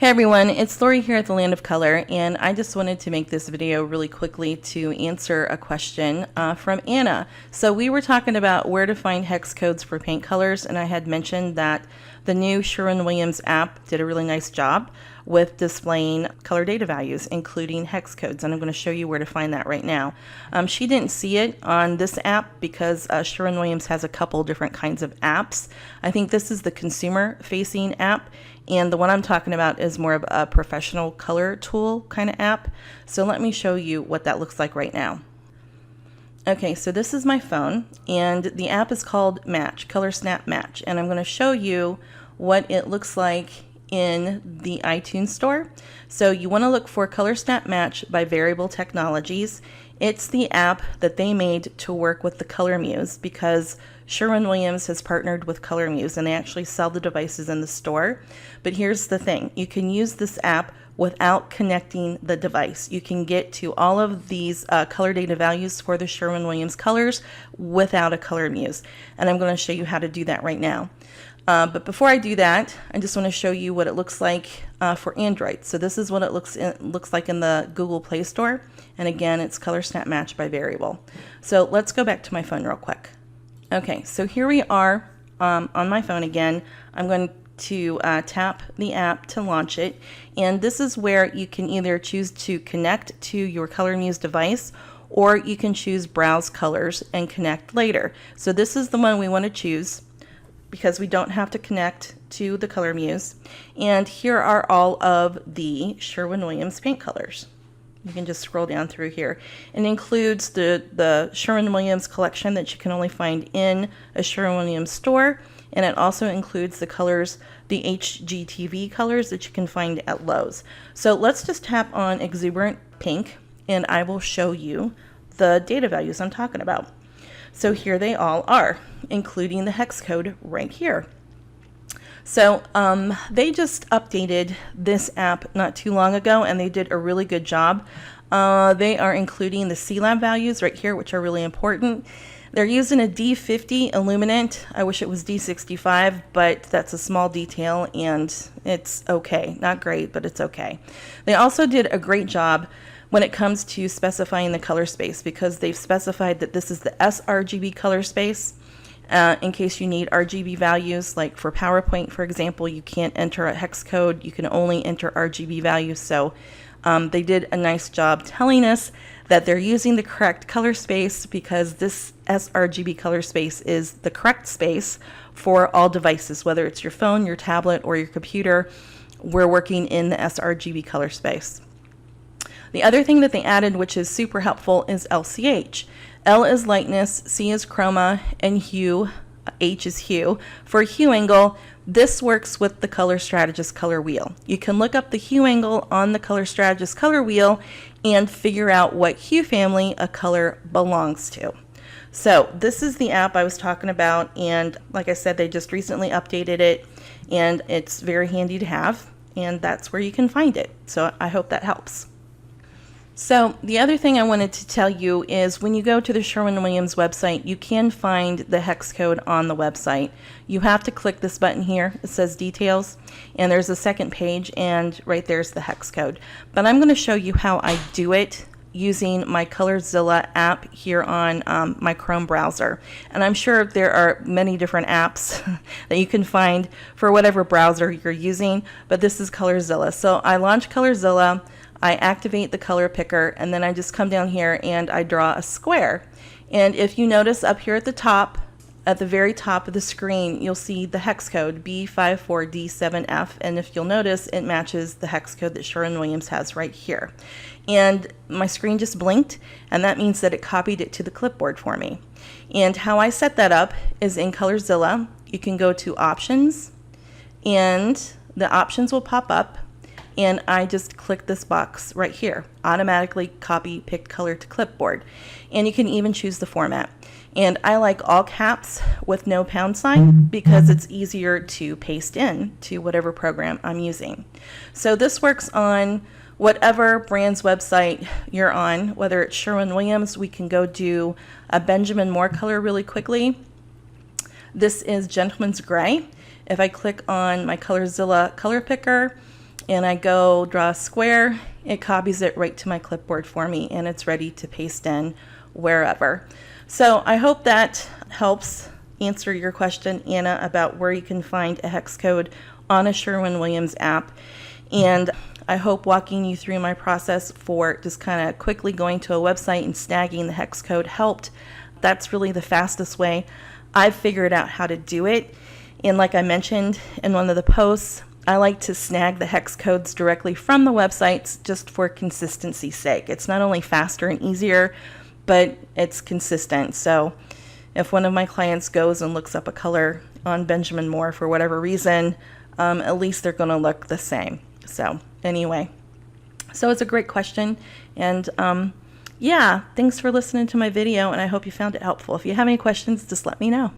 Hey everyone, it's Lori here at the Land of Color, and I just wanted to make this video really quickly to answer a question from Anna. So we were talking about where to find hex codes for paint colors, and I had mentioned that the new Sherwin-Williams app did a really nice job with displaying color data values, including hex codes, and I'm going to show you where to find that right now. She didn't see it on this app because Sherwin-Williams has a couple different kinds of apps. I think this is the consumer-facing app, and the one I'm talking about is more of a professional color tool kind of app. So let me show you what that looks like right now. Okay, so this is my phone, and the app is called ColorSnapMatch, and I'm going to show you what it looks like in the iTunes store. So you want to look for ColorSnapMatch by Variable Technologies. It's the app that they made to work with the ColorMuse because Sherwin-Williams has partnered with ColorMuse and they actually sell the devices in the store. But here's the thing, you can use this app without connecting the device. You can get to all of these color data values for the Sherwin-Williams colors without a ColorMuse. And I'm going to show you how to do that right now. But before I do that, I just want to show you what it looks like for Android. So this is what it looks like in the Google Play Store. And again, it's ColorSnapMatch by Variable. So let's go back to my phone real quick. Okay, so here we are on my phone again. I'm going to tap the app to launch it. And this is where you can either choose to connect to your ColorMuse device, or you can choose Browse Colors and connect later. So this is the one we want to choose, because we don't have to connect to the ColorMuse. And here are all of the Sherwin-Williams paint colors. You can just scroll down through here. It includes the Sherwin-Williams collection that you can only find in a Sherwin-Williams store, and it also includes the colors, the HGTV colors that you can find at Lowe's. So let's just tap on Exuberant Pink, and I will show you the data values I'm talking about. So here they all are, including the hex code right here. So they just updated this app not too long ago, and they did a really good job. They are including the C-Lab values right here, which are really important. They're using a D50 illuminant. I wish it was D65, but that's a small detail, and it's okay. Not great, but it's okay. They also did a great job when it comes to specifying the color space, because they've specified that this is the sRGB color space. In case you need RGB values, like for PowerPoint, for example, you can't enter a hex code, you can only enter RGB values. So they did a nice job telling us that they're using the correct color space, because this sRGB color space is the correct space for all devices, whether it's your phone, your tablet, or your computer. We're working in the sRGB color space. The other thing that they added, which is super helpful, is LCH. L is lightness, C is chroma, and hue, H is hue. For hue angle, this works with the Color Strategist color wheel. You can look up the hue angle on the Color Strategist color wheel and figure out what hue family a color belongs to. So this is the app I was talking about, and like I said, they just recently updated it, and it's very handy to have, and that's where you can find it. So I hope that helps. So the other thing I wanted to tell you is when you go to the Sherwin-Williams website, you can find the hex code on the website. You have to click this button here. It says details, and there's a second page, and right there's the hex code. But I'm going to show you how I do it using my ColorZilla app here on my Chrome browser. And I'm sure there are many different apps that you can find for whatever browser you're using, but this is ColorZilla. So I launch ColorZilla, I activate the color picker, and then I just come down here and I draw a square. And if you notice up here at the top, at the very top of the screen, you'll see the hex code B54D7F, and if you'll notice, it matches the hex code that Sherwin-Williams has right here. And my screen just blinked, and that means that it copied it to the clipboard for me. And how I set that up is in ColorZilla. You can go to Options, and the options will pop up, and I just click this box right here, automatically copy picked color to clipboard. And you can even choose the format. And I like all caps with no pound sign because it's easier to paste in to whatever program I'm using. So this works on whatever brand's website you're on, whether it's Sherwin-Williams. We can go do a Benjamin Moore color really quickly. This is Gentleman's Gray. If I click on my ColorZilla color picker, and I go draw a square, it copies it right to my clipboard for me, and it's ready to paste in wherever. So I hope that helps answer your question, Anna, about where you can find a hex code on a Sherwin-Williams app. And I hope walking you through my process for just kind of quickly going to a website and snagging the hex code helped. That's really the fastest way I've figured out how to do it. And like I mentioned in one of the posts, I like to snag the hex codes directly from the websites just for consistency's sake. It's not only faster and easier, but it's consistent. So if one of my clients goes and looks up a color on Benjamin Moore for whatever reason, at least they're going to look the same. So anyway, so it's a great question. And yeah, thanks for listening to my video, and I hope you found it helpful. If you have any questions, just let me know.